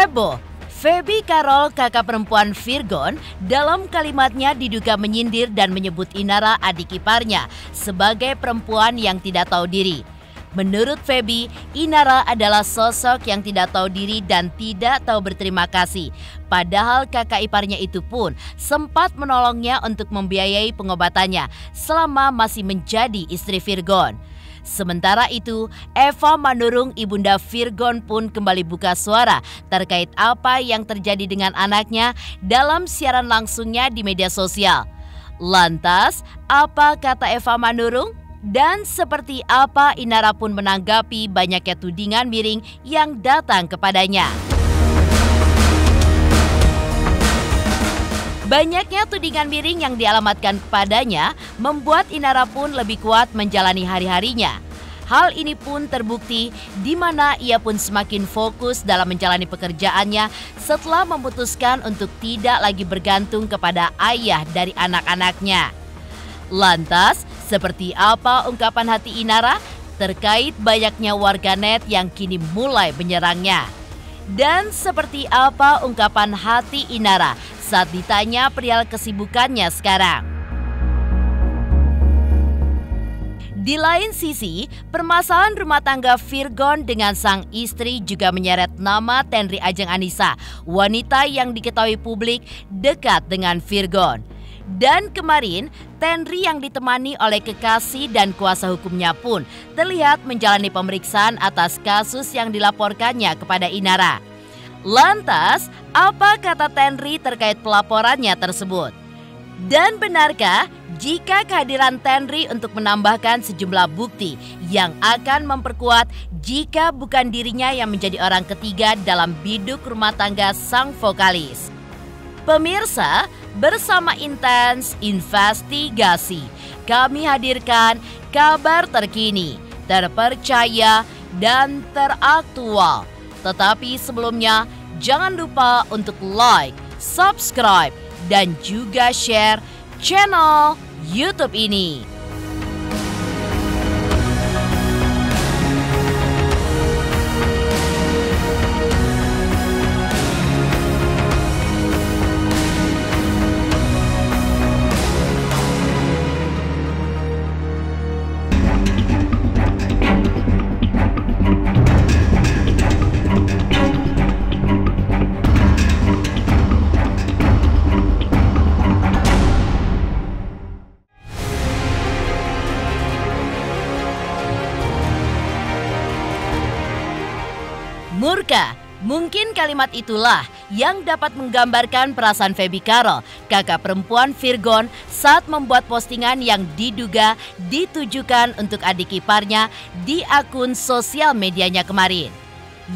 Heboh, Feby Carol, kakak perempuan Virgon, dalam kalimatnya diduga menyindir dan menyebut Inara, adik iparnya, sebagai perempuan yang tidak tahu diri. Menurut Feby, Inara adalah sosok yang tidak tahu diri dan tidak tahu berterima kasih. Padahal kakak iparnya itu pun sempat menolongnya untuk membiayai pengobatannya selama masih menjadi istri Virgon. Sementara itu, Eva Manurung, ibunda Virgon pun kembali buka suara terkait apa yang terjadi dengan anaknya dalam siaran langsungnya di media sosial. Lantas, apa kata Eva Manurung? Dan seperti apa Inara pun menanggapi banyaknya tudingan miring yang datang kepadanya. Banyaknya tudingan miring yang dialamatkan kepadanya membuat Inara pun lebih kuat menjalani hari-harinya. Hal ini pun terbukti di mana ia pun semakin fokus dalam menjalani pekerjaannya setelah memutuskan untuk tidak lagi bergantung kepada ayah dari anak-anaknya. Lantas, seperti apa ungkapan hati Inara terkait banyaknya warganet yang kini mulai menyerangnya? Dan seperti apa ungkapan hati Inara saat ditanya perihal kesibukannya sekarang? Di lain sisi, permasalahan rumah tangga Virgon dengan sang istri juga menyeret nama Tenri Ajeng Anissa, wanita yang diketahui publik dekat dengan Virgon. Dan kemarin, Tenri yang ditemani oleh kekasih dan kuasa hukumnya pun terlihat menjalani pemeriksaan atas kasus yang dilaporkannya kepada Inara. Lantas, apa kata Tenri terkait pelaporannya tersebut? Dan benarkah jika kehadiran Tenri untuk menambahkan sejumlah bukti yang akan memperkuat jika bukan dirinya yang menjadi orang ketiga dalam biduk rumah tangga sang vokalis? Pemirsa, bersama Intens Investigasi, kami hadirkan kabar terkini, terpercaya, dan teraktual. Tetapi sebelumnya, jangan lupa untuk like, subscribe, dan juga share channel YouTube ini. Murka, mungkin kalimat itulah yang dapat menggambarkan perasaan Feby Carol, kakak perempuan Virgon, saat membuat postingan yang diduga ditujukan untuk adik iparnya di akun sosial medianya kemarin.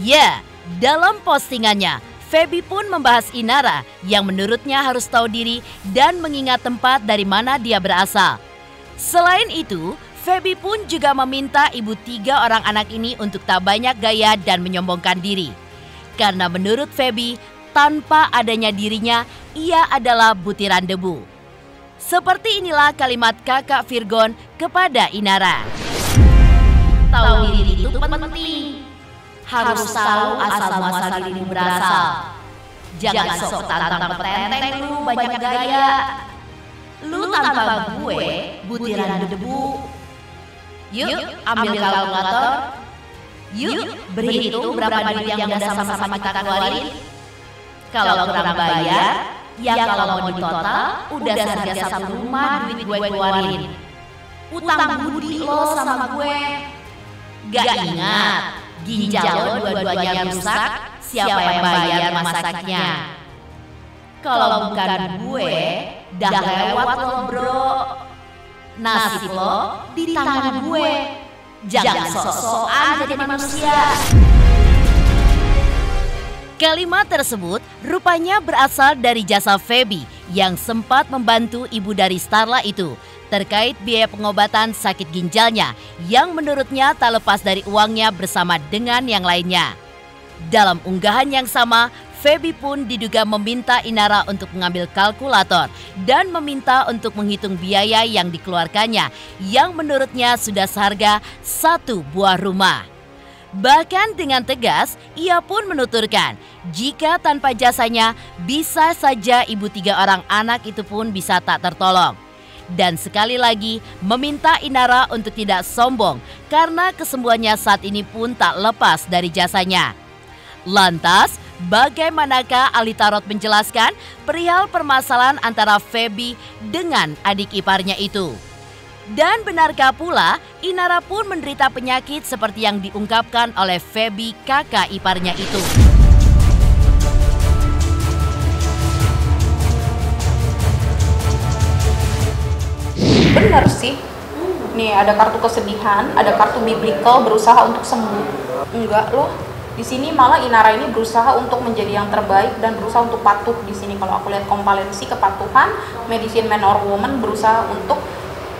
Ya, dalam postingannya, Feby pun membahas Inara yang menurutnya harus tahu diri dan mengingat tempat dari mana dia berasal. Selain itu, Feby pun juga meminta ibu 3 orang anak ini untuk tak banyak gaya dan menyombongkan diri. Karena menurut Feby, tanpa adanya dirinya, ia adalah butiran debu. Seperti inilah kalimat kakak Virgon kepada Inara. Tahu diri itu penting. Harus tahu asal-muasal dirimu berasal. Jangan sok tantang petenteng lu banyak gaya. Lu tanpa gue butiran debu. Yuk, ambil kalkulator. Yuk, berhitung berapa duit yang udah sama-sama kita keluarin. Kalau kurang bayar, ya kalau mau di total, udah seharga satu rumah duit gue keluarin. Utang budi lo sama gue. Gak ingat, ginjal lo dua-duanya rusak, siapa yang bayar masaknya? Kalau bukan gue, dah lewat lo bro. Nasib lo di tangan gue. Jangan sok-sokan jadi manusia. Kalimat tersebut rupanya berasal dari jasa Feby yang sempat membantu ibu dari Starla itu terkait biaya pengobatan sakit ginjalnya yang menurutnya tak lepas dari uangnya bersama dengan yang lainnya. Dalam unggahan yang sama, Feby pun diduga meminta Inara untuk mengambil kalkulator dan meminta untuk menghitung biaya yang dikeluarkannya yang menurutnya sudah seharga 1 buah rumah. Bahkan dengan tegas, ia pun menuturkan jika tanpa jasanya bisa saja ibu 3 orang anak itu pun bisa tak tertolong. Dan sekali lagi meminta Inara untuk tidak sombong karena kesembuhannya saat ini pun tak lepas dari jasanya. Lantas, bagaimanakah ahli tarot menjelaskan perihal permasalahan antara Feby dengan adik iparnya itu? Dan benarkah pula Inara pun menderita penyakit seperti yang diungkapkan oleh Feby kakak iparnya itu? Benar sih. Nih ada kartu kesedihan, ada kartu biblical berusaha untuk sembuh. Enggak loh. Di sini malah Inara ini berusaha untuk menjadi yang terbaik dan berusaha untuk patuh di sini. Kalau aku lihat kompalensi kepatuhan, medicine man or woman berusaha untuk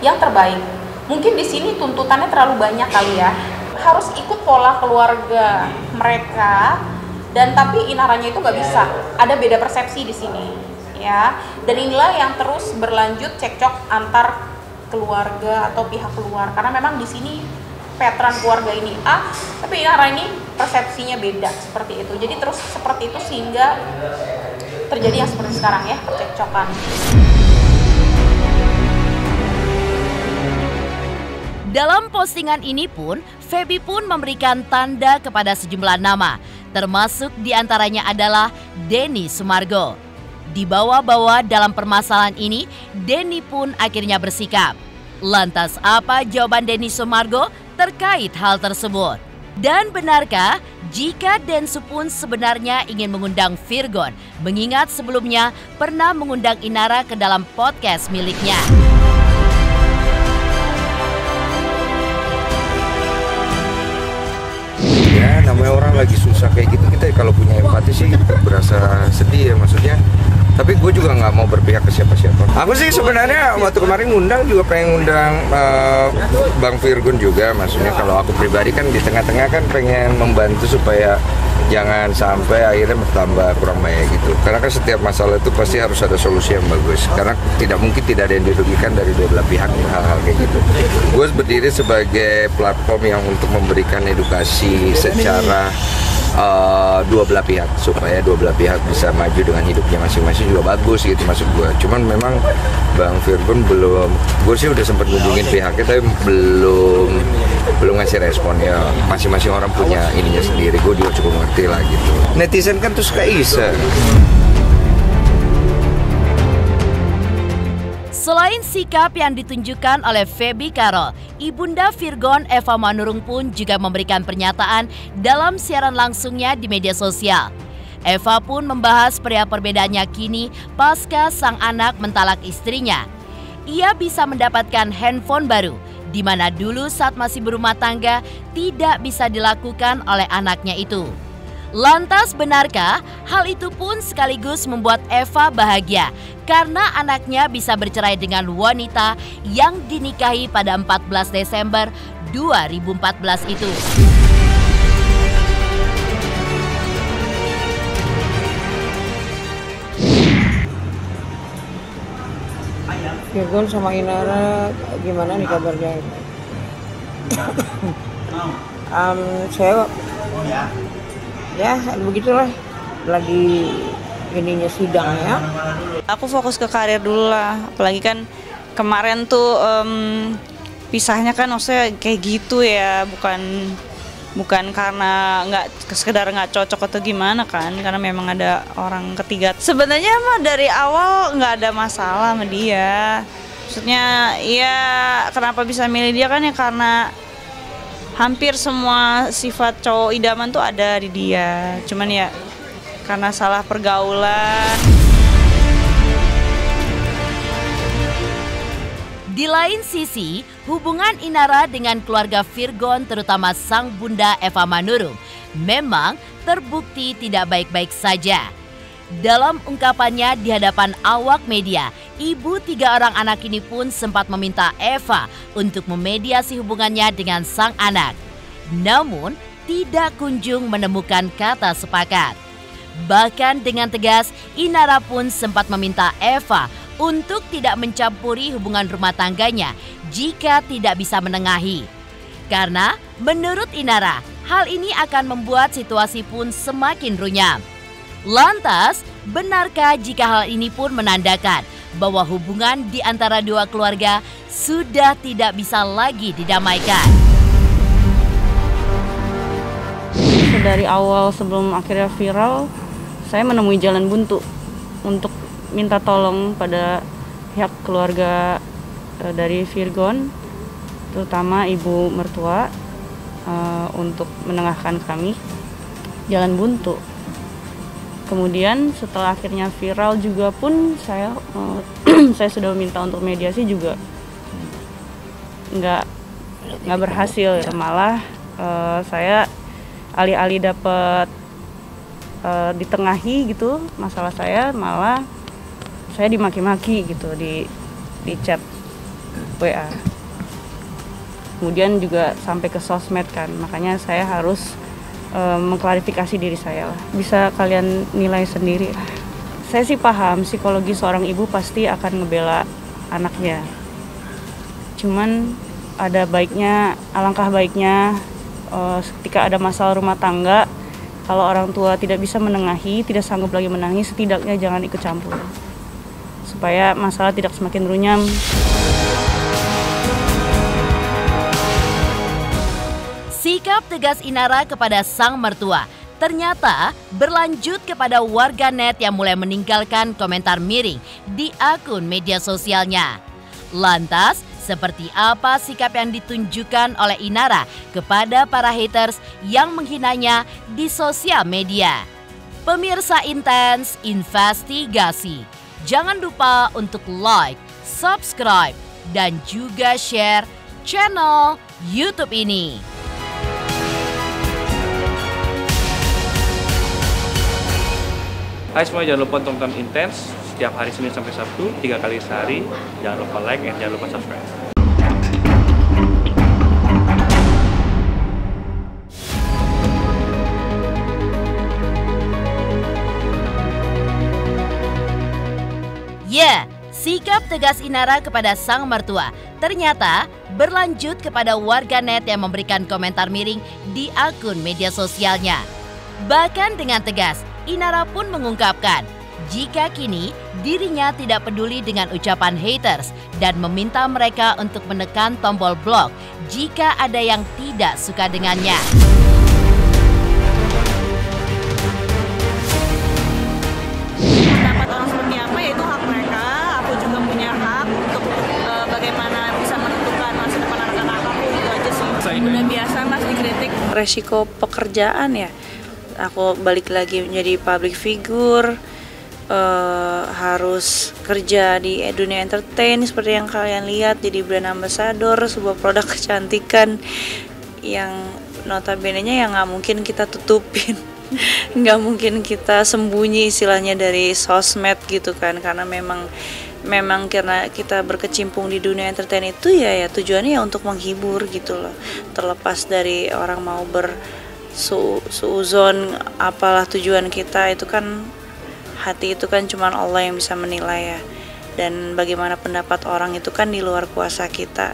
yang terbaik. Mungkin di sini tuntutannya terlalu banyak kali ya. Harus ikut pola keluarga mereka dan tapi Inaranya itu nggak bisa. Ada beda persepsi di sini, ya. Dan inilah yang terus berlanjut cekcok antar keluarga atau pihak luar karena memang di sini pattern keluarga ini A, tapi Inara ini persepsinya beda seperti itu. Jadi terus seperti itu sehingga terjadi yang seperti sekarang ya, percekcokan. Dalam postingan ini pun, Feby pun memberikan tanda kepada sejumlah nama, termasuk diantaranya adalah Denny Sumargo. Dibawa-bawa dalam permasalahan ini, Denny pun akhirnya bersikap. Lantas apa jawaban Denny Sumargo terkait hal tersebut? Dan benarkah jika Densu pun sebenarnya ingin mengundang Virgon, mengingat sebelumnya pernah mengundang Inara ke dalam podcast miliknya? Ya namanya orang lagi susah kayak gitu, kita kalau punya empati sih berasa sedih ya maksudnya. Tapi gue juga nggak mau berpihak ke siapa-siapa. Aku sih sebenarnya waktu kemarin ngundang juga pengen ngundang Bang Virgon juga. Maksudnya kalau aku pribadi kan di tengah-tengah kan pengen membantu supaya jangan sampai akhirnya bertambah kurang baik gitu. Karena kan setiap masalah itu pasti harus ada solusi yang bagus. Karena tidak mungkin tidak ada yang dirugikan dari dua belah pihak hal-hal kayak gitu. Gue berdiri sebagai platform yang untuk memberikan edukasi secara dua belah pihak supaya dua belah pihak bisa maju dengan hidupnya masing-masing juga bagus gitu maksud gue. Cuman memang Bang Virgon belum, gue sih udah sempat hubungin pihaknya tapi belum ngasih respon ya. Masing-masing orang punya ininya sendiri, gue juga cukup ngerti lah gitu. Netizen kan tuh suka iseng. Selain sikap yang ditunjukkan oleh Feby Carol, Ibunda Virgon Eva Manurung pun juga memberikan pernyataan dalam siaran langsungnya di media sosial. Eva pun membahas perihal perbedaannya kini pasca sang anak mentalak istrinya. Ia bisa mendapatkan handphone baru, di mana dulu saat masih berumah tangga tidak bisa dilakukan oleh anaknya itu. Lantas benarkah hal itu pun sekaligus membuat Eva bahagia karena anaknya bisa bercerai dengan wanita yang dinikahi pada 14 Desember 2014 itu? Virgon sama Inara gimana nih kabarnya? Saya ya begitulah, lagi ininya sidang ya. Aku fokus ke karir dulu lah, apalagi kan kemarin tuh pisahnya kan maksudnya kayak gitu ya, bukan karena sekedar nggak cocok atau gimana kan, karena memang ada orang ketiga. Sebenarnya mah dari awal nggak ada masalah sama dia, maksudnya ya kenapa bisa milih dia kan ya karena hampir semua sifat cowok idaman tuh ada di dia. Cuman ya karena salah pergaulan. Di lain sisi, hubungan Inara dengan keluarga Virgon terutama sang bunda Eva Manurung memang terbukti tidak baik-baik saja. Dalam ungkapannya di hadapan awak media, ibu 3 orang anak ini pun sempat meminta Eva untuk memediasi hubungannya dengan sang anak. Namun, tidak kunjung menemukan kata sepakat. Bahkan dengan tegas, Inara pun sempat meminta Eva untuk tidak mencampuri hubungan rumah tangganya jika tidak bisa menengahi. Karena menurut Inara, hal ini akan membuat situasi pun semakin runyam. Lantas, benarkah jika hal ini pun menandakan bahwa hubungan di antara dua keluarga sudah tidak bisa lagi didamaikan? Dari awal sebelum akhirnya viral, saya menemui jalan buntu untuk minta tolong pada pihak keluarga dari Virgon, terutama ibu mertua, untuk menengahkan kami jalan buntu. Kemudian setelah akhirnya viral juga pun saya sudah meminta untuk mediasi juga nggak berhasil ya. Malah saya alih-alih dapat ditengahi gitu masalah saya, malah saya dimaki-maki gitu di chat WA. Kemudian juga sampai ke sosmed kan, makanya saya harus mengklarifikasi diri saya lah. Bisa kalian nilai sendiri lah. Saya sih paham psikologi seorang ibu pasti akan ngebela anaknya. Cuman ada baiknya, alangkah baiknya ketika ada masalah rumah tangga, kalau orang tua tidak bisa menengahi, tidak sanggup lagi menangis, setidaknya jangan ikut campur. Supaya masalah tidak semakin runyam. Sikap tegas Inara kepada sang mertua ternyata berlanjut kepada warganet yang mulai meninggalkan komentar miring di akun media sosialnya. Lantas, seperti apa sikap yang ditunjukkan oleh Inara kepada para haters yang menghinanya di sosial media? Pemirsa Intens Investigasi, jangan lupa untuk like, subscribe, dan juga share channel YouTube ini. Hai semua, jangan lupa tonton Intens setiap hari Senin sampai Sabtu 3 kali sehari. Jangan lupa like dan jangan lupa subscribe. Sikap tegas Inara kepada sang mertua ternyata berlanjut kepada warganet yang memberikan komentar miring di akun media sosialnya. Bahkan dengan tegas, Inara pun mengungkapkan jika kini dirinya tidak peduli dengan ucapan haters dan meminta mereka untuk menekan tombol blok jika ada yang tidak suka dengannya. Pendapat orang seperti apa ya itu hak mereka. Aku juga punya hak untuk bagaimana bisa menentukan masa depan anak-anak aku, itu aja sih. Udah biasa Mas dikritik. Resiko pekerjaan ya. Aku balik lagi menjadi public figure, harus kerja di dunia entertain seperti yang kalian lihat, jadi brand ambassador sebuah produk kecantikan yang notabene-nya yang nggak mungkin kita tutupin, nggak mungkin kita sembunyi istilahnya dari sosmed gitu kan, karena memang karena kita berkecimpung di dunia entertain itu ya tujuannya ya untuk menghibur gitu loh, terlepas dari orang mau suuzon apalah tujuan kita, itu kan hati itu kan cuma Allah yang bisa menilai ya, dan bagaimana pendapat orang itu kan di luar kuasa kita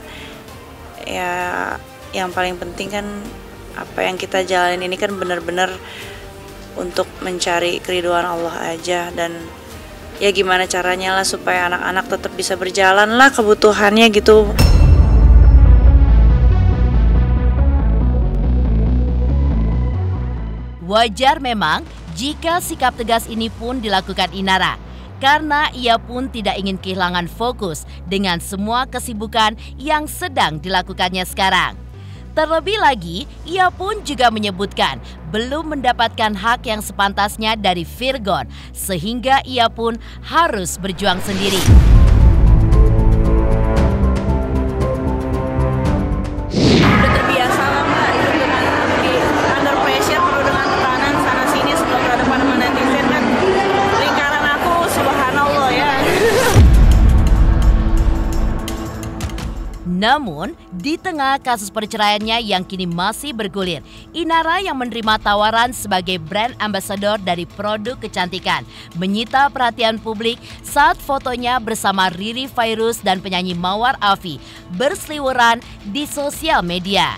ya. Yang paling penting kan apa yang kita jalanin ini kan benar-benar untuk mencari keridhaan Allah aja, dan ya gimana caranya lah supaya anak-anak tetap bisa berjalan lah kebutuhannya gitu. Wajar memang jika sikap tegas ini pun dilakukan Inara, karena ia pun tidak ingin kehilangan fokus dengan semua kesibukan yang sedang dilakukannya sekarang. Terlebih lagi, ia pun juga menyebutkan belum mendapatkan hak yang sepantasnya dari Virgon, sehingga ia pun harus berjuang sendiri. Udah terbiasa lah Mbak, itu dengan di under pressure, perlu dengan tekanan sana sini sebelum berhadapan sama netizen kan. Lingkaran aku subhanallah ya. Namun, di tengah kasus perceraiannya yang kini masih bergulir, Inara yang menerima tawaran sebagai brand ambassador dari produk kecantikan menyita perhatian publik saat fotonya bersama Riri Fairuz dan penyanyi Mawar Afi berseliweran di sosial media.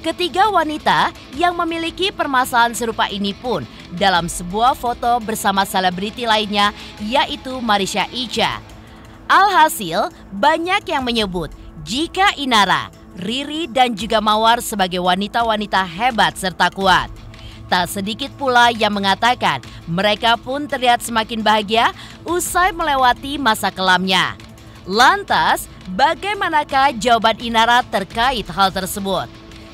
Ketiga wanita yang memiliki permasalahan serupa ini pun dalam sebuah foto bersama selebriti lainnya, yaitu Marisha Icha. Alhasil, banyak yang menyebut jika Inara, Riri dan juga Mawar sebagai wanita-wanita hebat serta kuat. Tak sedikit pula yang mengatakan mereka pun terlihat semakin bahagia usai melewati masa kelamnya. Lantas, bagaimanakah jawaban Inara terkait hal tersebut?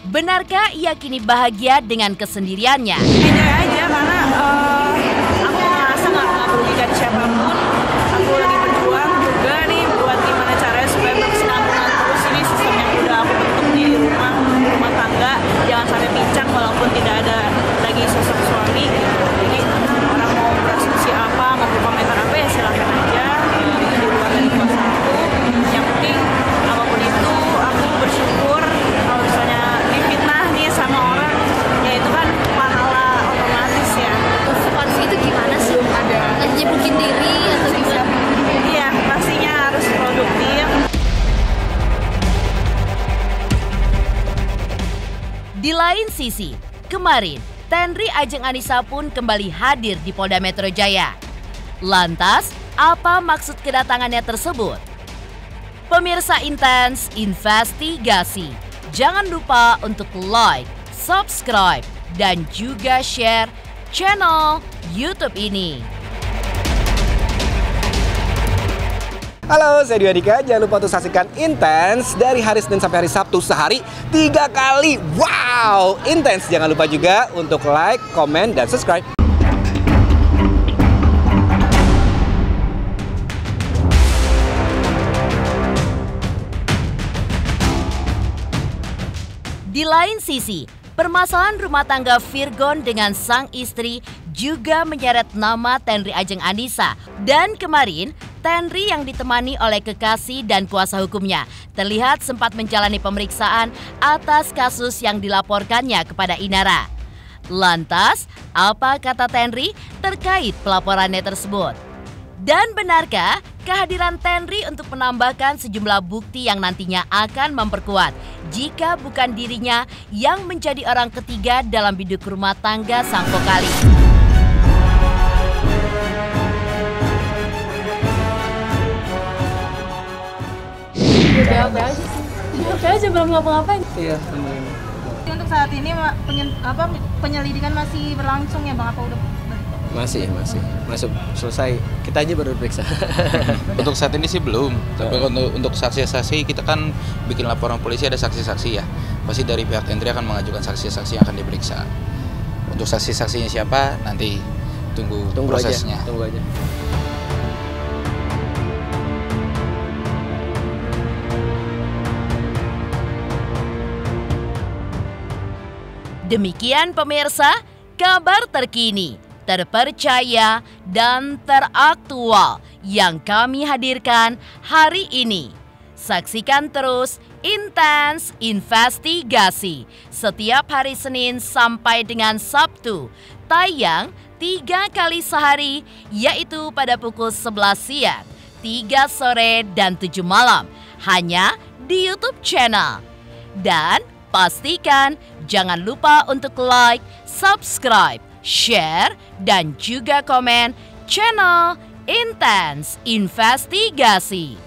Benarkah ia kini bahagia dengan kesendiriannya? Enjoy aja karena aku merasa nggak merugikan siapapun. Aku lagi berjuang juga nih buat gimana caranya supaya berkesinambungan terus ini sistem yang udah aku bentuk di rumah tangga. Jangan sampai pincang walaupun tidak ada lagi sosok suami. Jadi orang mau berasumsi apa, mau berkomentar apa ya silakan aja. Itu di luar dari kuasa aku. Yang penting apapun itu aku bersyukur kalau misalnya difitnah nih sama orang, ya itu kan pahala otomatis ya. Konsekuensi itu gimana sih? Ada nyebukin diri atau gimana? Iya, pastinya harus produktif. Di lain sisi, kemarin Tenri Ajeng Anissa pun kembali hadir di Polda Metro Jaya. Lantas, apa maksud kedatangannya tersebut? Pemirsa Intens Investigasi, jangan lupa untuk like, subscribe, dan juga share channel YouTube ini. Halo, saya Dwi Andika. Jangan lupa untuk saksikan Intens dari hari Senin sampai hari Sabtu sehari 3 kali. Wow, Intens. Jangan lupa juga untuk like, komen, dan subscribe. Di lain sisi, permasalahan rumah tangga Virgon dengan sang istri juga menyeret nama Tenri Ajeng Anissa. Dan kemarin, Tenri yang ditemani oleh kekasih dan kuasa hukumnya terlihat sempat menjalani pemeriksaan atas kasus yang dilaporkannya kepada Inara. Lantas, apa kata Tenri terkait pelaporannya tersebut? Dan benarkah kehadiran Tenri untuk menambahkan sejumlah bukti yang nantinya akan memperkuat jika bukan dirinya yang menjadi orang ketiga dalam biduk rumah tangga sang vokalis? Udah aja sih. Udah aja belum ngapa-ngapain. Iya, Untuk saat ini penyelidikan masih berlangsung ya Bang, apa udah? masih selesai. Kita aja baru periksa. Untuk saat ini sih belum. Tapi untuk saksi-saksi kita kan bikin laporan polisi, ada saksi-saksi ya. Pasti dari pihak Tenri akan mengajukan saksi-saksi yang akan diperiksa. Untuk saksi-saksinya siapa nanti tunggu prosesnya. Tunggu aja. Demikian pemirsa, kabar terkini, terpercaya, dan teraktual yang kami hadirkan hari ini. Saksikan terus Intens Investigasi setiap hari Senin sampai dengan Sabtu. Tayang 3 kali sehari, yaitu pada pukul 11 siang, 3 sore, dan 7 malam. Hanya di YouTube channel. Dan pastikan jangan lupa untuk like, subscribe, share, dan juga komen channel Intens Investigasi.